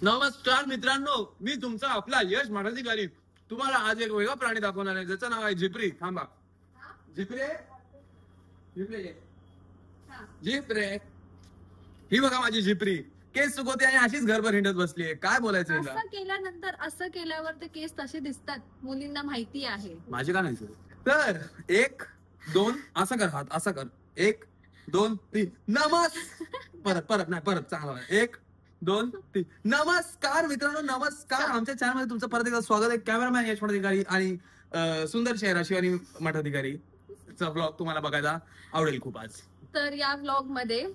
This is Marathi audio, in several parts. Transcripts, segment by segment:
नमस्कार मित्रांनो, मी तुमचा आपला यश मठाधिकारी तुम्हाला आज एक वेगळा प्राणी दाखवणार आहे ज्याचं नाव आहे झिपरी. थांबा, झिपरे झिपरे ही बघा माझी झिपरी. केस सुकवते आणि अशीच घरभर हिंडत बसलीये. काय बोलायचं? असं केल्यानंतर असं केल्यावर ते केस तसे दिसतात, मुलींना माहिती आहे. माझे का नाही तर 1 2 असं कर, हात असं कर. 1 2 3 परत चांगला. 1 2 3 नमस्कार मित्रांनो, नमस्कार. आमच्या चॅनल मध्ये तुमचं परत एकदा स्वागत आहे. कॅमेरामॅन यश मठाधिकारी आणि सुंदर शहरा शिवानी मठाधिकारी चा ब्लॉग तुम्हाला बघायला आवडेल खूप आज. तर या ब्लॉग मध्ये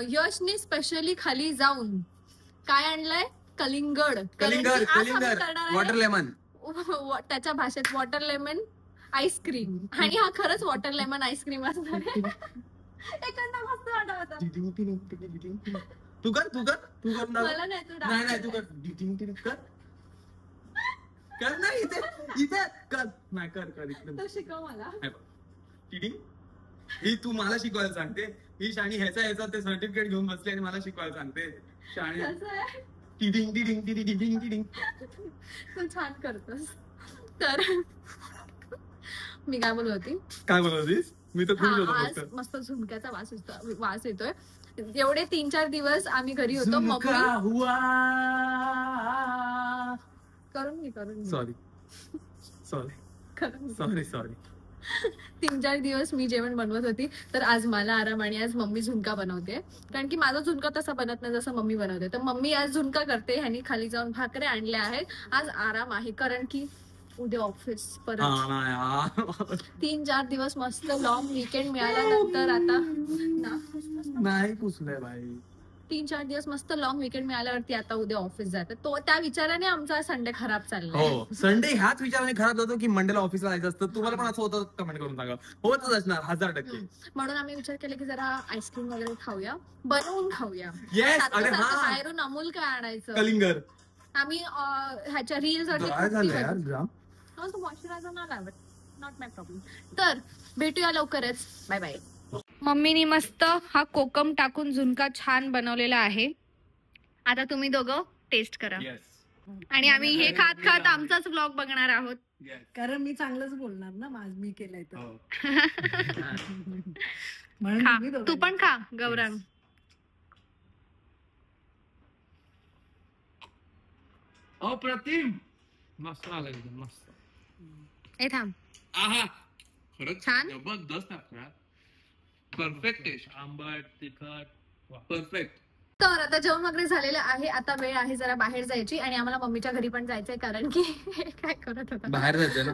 यशने स्पेशली खाली जाऊन काय आणलंय? कलिंगड वॉटर लेमन. त्याच्या भाषेत वॉटर लेमन आईस्क्रीम. आणि हा खरंच वॉटर लेमन आईस्क्रीम असणार आहे. मस्त वाटत होता. तू कर मला नाही, तू कर नाही इथे कर नाही कर शिकव मला. ही तू मला शिकवायला सांगते. ही शाणी ह्याचा ते सर्टिफिकेट घेऊन बसली आणि मला शिकवायला सांगते. शाणी तू छान करतोस. तर मी काय बोलत होतीस? मी तर आज मस्त झुणक्याचा वास येतोय. एवढे 3-4 दिवस आम्ही घरी होतो. सॉरी 3-4 दिवस मी जेवण बनवत होती. तर आज मला आराम आणि आज मम्मी झुणका बनवते. कारण की माझा झुणका तसा बनत नाही जसं मम्मी बनवते. तर मम्मी आज झुणका करते. ह्यांनी खाली जाऊन भाकऱ्या आणल्या आहेत. आज आराम आहे कारण की उद्या ऑफिस परत. 3-4 दिवस मस्त लॉंग वीकेंड मिळाल्यानंतर आता नाही पुसलंय बाई. 3-4 दिवस मस्त लॉंग वीकेंड मिळाल्यावरती आता उद्या ऑफिस जातात. तो त्या विचाराने आमचा संडे खराब चालला. हो, संडे ह्याच विचाराने खराब जातो की मंडेला ऑफिसला जायचं असतं. तुम्हाला पण असं होतं? कमेंट करून सांगा. होतच असणार 1000%. म्हणून आम्ही विचार केला की जरा आईस्क्रीम वगैरे खाऊया, बनवून खाऊया. बाहेरून अमूल काय आणायचं? कलिंगर. आम्ही ह्याच्या रील मॉइश्चरायझर नाही लावत. Not my problem. तर भेटूया लवकरच. Bye bye. मम्मीनी मस्त हा कोकम टाकून झुणका छान बनवलेला आहे. आता तुम्ही दोघं टेस्ट करा. आणि आम्ही हे खात खात आमचाच व्लॉग बघणार आहोत. कारण मी चांगलंच बोलणार ना, मी केलंय तर. तू पण खा गौरांग. अप्रतिम. मस्त लागलं. मस्त. ए थांब. खरंच छान. जबरदस्त. Perfect taste. आंबट तिखट परफेक्ट. तर आता जेवण वगैरे झालेलं आहे. आता वेळ आहे जरा बाहेर जायची आणि आम्हाला मम्मीच्या घरी पण जायचंय. कारण की काय करत होता बाहेर जायचं ना.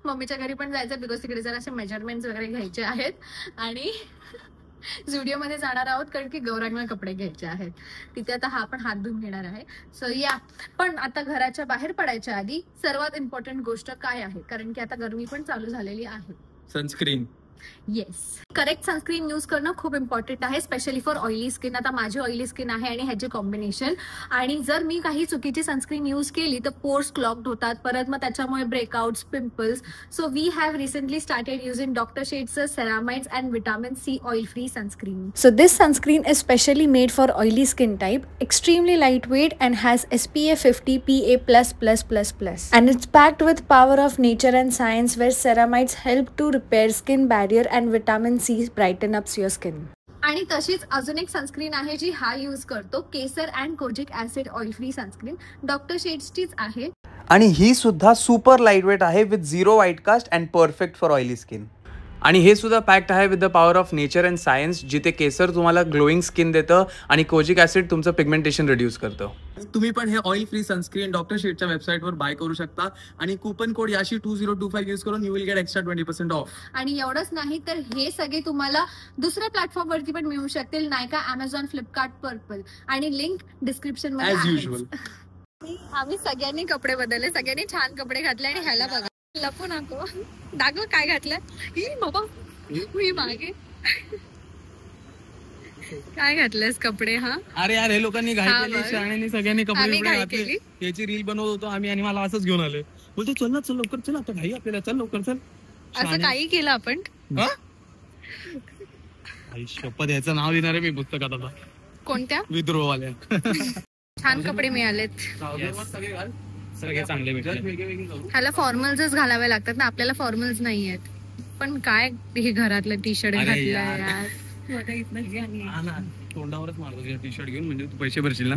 मम्मीच्या घरी पण जायचंय बिकॉज तिकडे जरा असे मेजरमेंट वगैरे घ्यायचे आहेत. आणि स्टुडिओ मध्ये जाणार आहोत कारण की गौरांगला कपडे घ्यायचे आहेत. तिथे आता हा पण हात धुवून घेणार आहे. सो या. पण आता घराच्या बाहेर पडायच्या आधी सर्वात इम्पॉर्टंट गोष्ट काय आहे? कारण की आता गरमी पण चालू झालेली आहे. Sunscreen. Yes, correct sunscreen use करणं खूप इम्पॉर्टंट आहे. Specially for oily skin. आता माझी ऑइली स्किन आहे आणि ह्याचे कॉम्बिनेशन. आणि जर मी काही चुकीची सनस्क्रीन यूज केली तर पोर्स क्लॉग्ड होतात. परत मग त्याच्यामुळे breakouts, pimples. So we have recently started using doctor Sheth's ceramides and vitamin C oil free sunscreen. So this sunscreen is specially made for oily skin type, extremely lightweight and has SPF 50 PA++++. And it's packed with power of nature and science where ceramides help to repair skin barrier and vitamin C brighten up your skin. आणि तशीच अजून एक सनस्क्रीन आहे जी हा यूज करतो. केसर and kojic acid oil free sunscreen doctor शेट्सचीच आहे. आणि ही सुद्धा सुपर लाईटवेट आहे with 0 white cast and perfect for oily skin. आणि हे सुद्धा पॅक्ड आहे with the power of nature and science, जिथे केसर तुम्हाला ग्लोईंग स्किन देतं आणि कोजिक ऍसिड तुमचं पिगमेंटेशन रिड्यूस करतं. तुम्ही पण हे ऑइल फ्री सनस्क्रीन डॉक्टर शेटच्या वेबसाईटवर बाय करू शकता आणि कुपन कोड याशी 2025 यूज करून you will get extra 20% of. आणि एवढंच नाही तर हे सगळे तुम्हाला दुसऱ्या प्लॅटफॉर्म वरती पण मिळू शकतील. नायका, अमेझॉन, फ्लिपकार्ट, पर्पल. आणि लिंक डिस्क्रिप्शन मध्ये आहे. आम्ही सगळ्यांनी कपडे बदलले, सगळ्यांनी छान कपडे घातले. आणि ह्याला बघा, लपू नको दाखव काय घातलंय. बाबा मी मागे काय घातलंस कपडे? अरे यार, हे लोकांनी घाई केली. शाळेने सगळ्यांनी कपडे घातले. याची रील बनवत होतो आम्ही आणि मला असंच घेऊन आले. बोलतो चल ना, चल लवकर, चल आता घाई आपल्याला, चल लवकर चल. असं काही केलं आपण? शपथ, याचं नाव देणार आहे मी पुस्तकात आता. कोणत्या? विद्रोहवाल्या. छान कपडे मिळालेत. सगळे चांगले भेटले. ह्याला फॉर्मल्सच घालावे लागतात ना, आपल्याला फॉर्मल्स नाही आहेत. पण काय हे घरातलं टी शर्ट घातलंय यार. तोंडावरच मारतो टी शर्ट घेऊन, म्हणजे तू पैसे भरशील ना.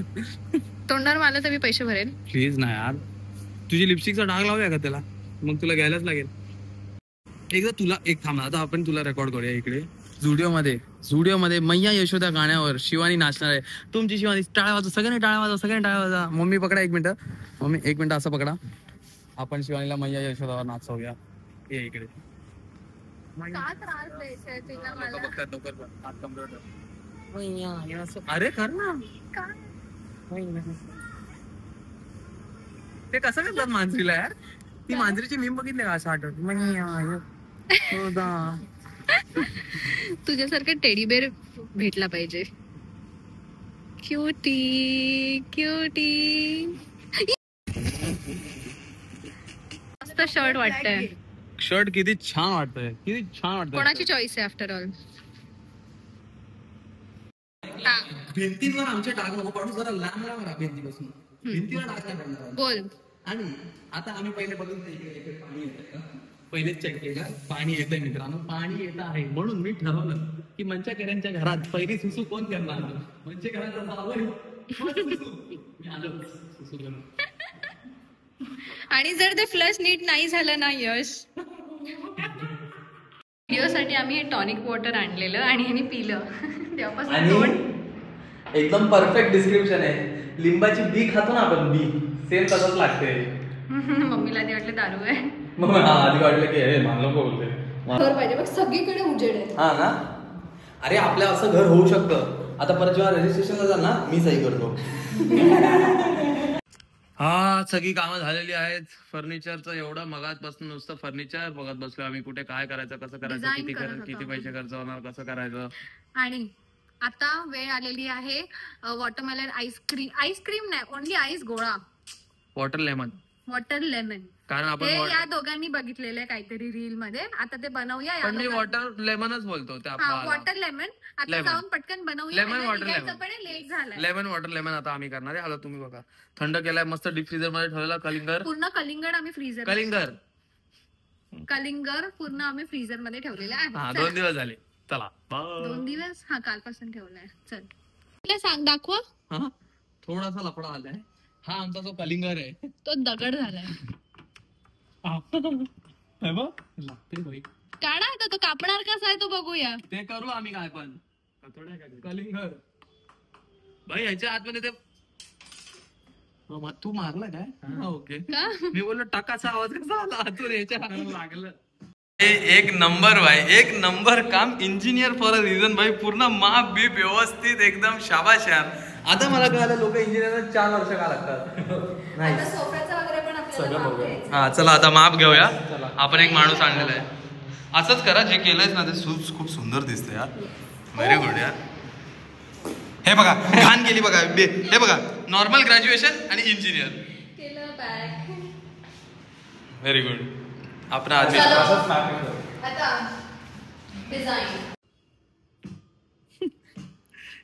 तोंडावर मारलं तर मी पैसे भरेल. प्लीज ना यार, तुझी लिपस्टिकचा डाग लावूया का त्याला, मग तुला घ्यायलाच लागेल. एकदा तुला एक थांबा, आता आपण तुला रेकॉर्ड करूया इकडे झुडिओ मध्ये मैया यशोदा गाण्यावर शिवानी नाचणार आहे. तुमची शिवानी टाळ्या वाजवा, सगळ्यांनी टाळ्या वाजवा. मम्मी पकडा एक मिनिट, मम्मी एक मिनिट असं पकडा. आपण शिवानीला मैया यशोदावर नाचवूया. ये इकडे. अरे कर ना. ते कसं करतात मांजरीला यार. ती मांजरीची मीम बघितली का, असं आठवत तुझ्यासारखं टेडी बेअर भेटला पाहिजे. Cutie cutie. मस्त शर्ट वाटतंय. शर्ट किती छान वाटतंय, कोणाची चॉईस आहे आफ्टर ऑल. भिंतीवर आमच्या डाग नको पाडू, जरा लांब राहा भिंतीपासून. भिंतीवर डाग नाही पडणार. बोल. आणि आता आम्ही पहिले बघून पाणी येतं का, पहिलेच चेक केलं पाणी येतंय मित्रांनो, पाणी येत आहे. म्हणून मी ठरवलं की मंचाकऱ्यांच्या घरात पहिली सुसू कोण करणार. आणि जर ते फ्लश नीट नाही झालं ना यश, साठी आम्ही हे टॉनिक वॉटर आणलेलं आणि ह्याने पिलं. तेव्हापासून तोंड एकदम परफेक्ट डिस्क्रिप्शन आहे. लिंबाची बी खातो ना आपण, बी सेम तसंच लागते. मम्मीला आधी वाटलं दारू आहे. मग आधी वाटलं की हे मान नको बोलते. घर पाहिजे बघ, सगळीकडे उजेड आहे. हा ना. अरे आपल्या असं घर होऊ शकतं. आता परत जेव्हा रजिस्ट्रेशनला जाल ना, मी सही करतो. हा सगळी कामं झालेली आहेत. फर्निचरचं एवढं मगाचपासून नुसतं फर्निचर बघत बसलो आम्ही. कुठे काय करायचं, कसं करायचं, किती पैसे खर्च होणार, कसं करायचं. आणि आता वेळ आलेली आहे वॉटरमेलन आईस्क्रीम नाही, ओनली आईस गोळा. Water lemon. कारण आपण या दोघांनी बघितलेलं काहीतरी रील मध्ये. आता ते बनवूया. पण मी वॉटर लेमनच बोलतो. वॉटर लेमन आता जाऊन पटकन बनवूया. लेमन वॉटर लेमन, लेट झालाय. लेमन वॉटर लेमन आता आम्ही करणार आहे. आता तुम्ही बघा, थंड केलाय मस्त डीप फ्रीजर मध्ये ठेवलेला. पूर्ण कलिंगड आम्ही फ्रीजर कलिंगर पूर्ण आम्ही फ्रीजर मध्ये ठेवलेला आहे. 2 दिवस झाले. चला 2 दिवस. हा कालपासून ठेवलाय. चल सांग, दाखवा. थोडासा लफडा आलाय. हा आमचा जो कलिंगर आहे तो दगड झालाय. काढा आता, तो कापणार कसा आहे तो बघूया. ते करू आम्ही काय पण. कलिंगर भाई ह्याच्या आतमध्ये ते तू मारला काय. ओके. मी बोललो टकाचा आवाज कसा आला आतून, याच्या लागलं. एक नंबर भाई, एक नंबर काम. इंजिनियर फॉर अ रिझन भाई. पूर्ण माप बीप व्यवस्थित एकदम. शाबाश यार. आता मला कळालं लोक इंजिनियरला 4 वर्ष का लागतात. नाही हा चला आता माप घेऊया. आपण एक माणूस आणलेला आहे. असंच करा जे केलंयस ना ते खूप सुंदर दिसतंय यार. व्हेरी गुड यार. हे बघा घाण केली बघा. हे बघा नॉर्मल ग्रॅज्युएशन आणि इंजिनियर. Very good. आपण आज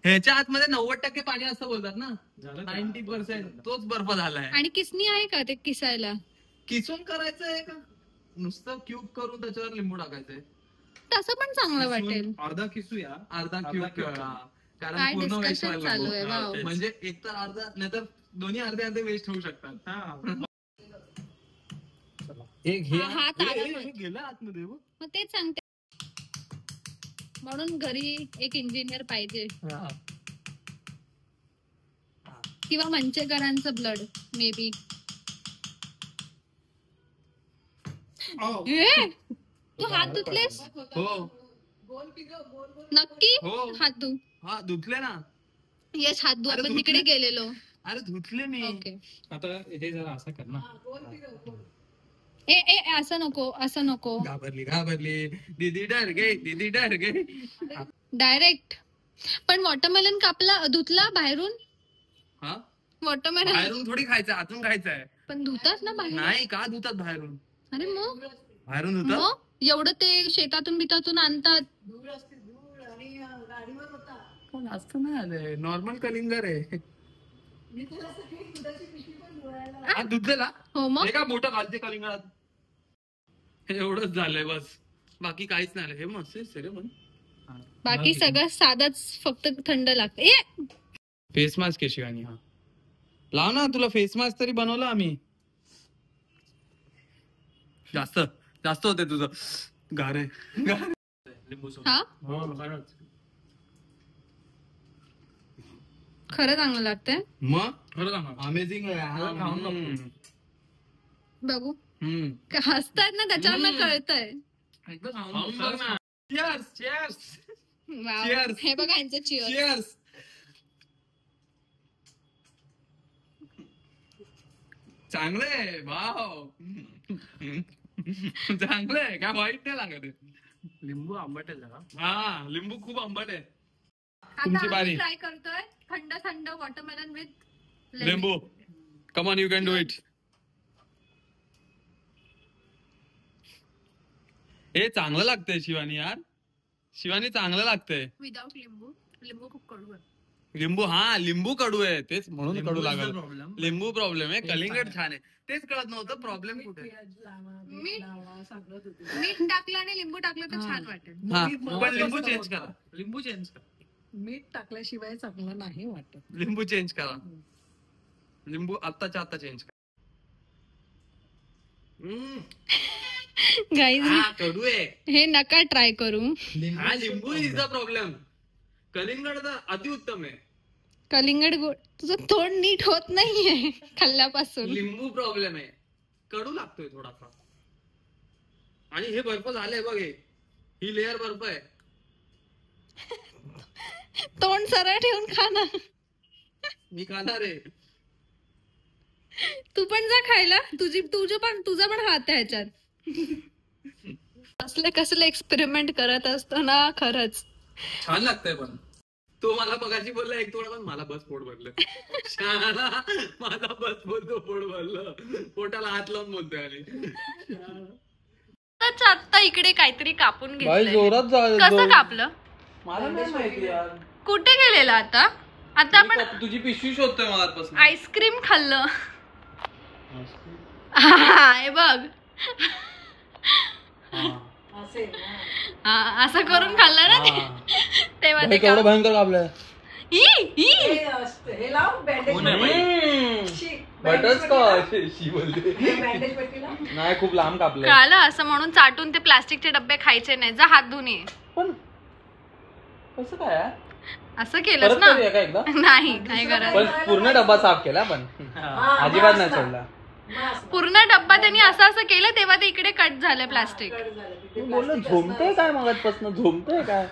ह्याच्या आतमध्ये 90% पाणी असं बोलतात ना. 90% तोच बर्फ झालाय. आणि किसनी आहे का ते किसायला. किसून करायचंय का नुसतं क्यूब करून त्याच्यावर लिंबू टाकायचंय. तसं पण चांगलं वाटेल. अर्धा किसूया, अर्धा क्यूब. काय डिस्कशन चालू आहे. म्हणजे एक तर अर्धा, नाही तर दोन्ही अर्धे वेस्ट होऊ शकतात. एक हे गेलं आतमध्ये. मग तेच सांगते, म्हणून घरी एक इंजिनियर पाहिजे. किंवा मंचेकरांचं ब्लड मे बी. तू हात धुतलेस. हो नक्की. हात धु. हा धुतले ना. यश हात धु. आपण तिकडे गेलेलो. अरे धुतले मी. ओके. आता हे जरा असं कर ना. असं नको. घाबरली दीदी डर गई. डायरेक्ट. पण वॉटरमेलन कापला, धुतला बाहेरून. हा वॉटरमेलन बाहेरून थोडी खायचं, आतून खायचंय. पण धुतात ना बाहेर. नाही का धुतात बाहेरून. अरे मग बाहेरून धुतात. एवढं ते शेतातून बितातून आणतात. पण असं नाही आलंय. नॉर्मल कलिंगर आहे. मी तुला सगळी दुधाची पिशवी पण धुवायला हा दूध दिला हो मग हे का मोठं घालते कलिंगडात हे एवढंच झालंय बस बाकी काहीच नाही आलं. हे मस्त आहे पण बाकी सगळं साधाच फक्त थंड लागतं. फेस मास्क आहे शिवानी. हा लाव ना तुला फेस मास्क तरी बनवलं आम्ही. जास्त जास्त होते तुझं गारे हा खरं चांगलं लागतंय मग खरं अमेझिंग बघू हसतायत ना त्याच्यावर कळतंय. वाव. हे बघा यांचं चिअर्स. चांगलंय वाव चांगलंय काय वाईट नाही लागत. लिंबू आंबट आहे जरा. हा लिंबू खूप आंबट आहे. तुमची बारी. ट्राय करतोय थंड थंड वॉटरमेलन विथ लिंबू. Come on you can do it. हे चांगलं लागतंय शिवानी यार. शिवानी चांगलं लागतंय विदाउट लिंबू. लिंबू खूप कडू आहे. लिंबू हा लिंबू कडू आहे तेच म्हणून कडू लागत. लिंबू प्रॉब्लेम आहे. कलिंगड छान आहे तेच कळत नव्हतं प्रॉब्लेम कुठे. मीठ टाकलं आणि लिंबू टाकलं तर छान वाटेल. हा पण लिंबू चेंज करा. लिंबू चेंज करा. मीठ टाकल्याशिवाय चांगलं नाही वाटत. लिंबू चेंज करा. लिंबू आत्ताच्या आता चेंज करा. गाईज कडू आहे हे नका ट्राय करू. हा लिंबू इज द प्रॉब्लेम. कलिंगड तर अतिउत्तम आहे. कलिंगड गोड तुझं तोंड नीट होत नाहीये खाल्ल्यापासून. लिंबू प्रॉब्लेम आहे. कडू लागतोय थोडासा. आणि हे बर्फ झालंय बघ. ही लेअर बर्फ आहे. तोंड सरळ ठेवून खा ना. मी खाणार आहे. तू पण जा खायला. तुझा पण हात आहे ह्याच्यात. कसले एक्सपेरिमेंट करत असतो ना खरंच. छान लागतंय पण. तो मला बघायची बोलला एक थोडा पण मला बस पोट भरलं. शाळा माझा बस बोलतो पोट भरलं. पोटाला हात लावून बोलतोय. आणि आता इकडे काहीतरी कापून घेतलंय. जोरात कसं कापलं मला नाही माहिती यार. कुठे गेलेलं आता आपण तुझी पिशवी शोधतोय मगापासून. आईस्क्रीम खाल्लं. हे बघ असं करून खाल्लं ना तेव्हा ते केवढं भयंकर कापलंय. हे लाव नाही खूप लांब कापलंय. कळालं. असं म्हणून चाटून ते प्लास्टिकचे डब्बे खायचे नाही. जा हात धुवून ये. पण कसं काय असं केलंस ना. नाही पण पूर्ण डब्बा साफ केला पण अजिबात नाही सोडला. पूर्ण डब्बा त्यांनी असं केलं तेव्हा ते इकडे कट झालं प्लास्टिक. बोललो झोमतोय काय मगाचपासून. झोमतोय काय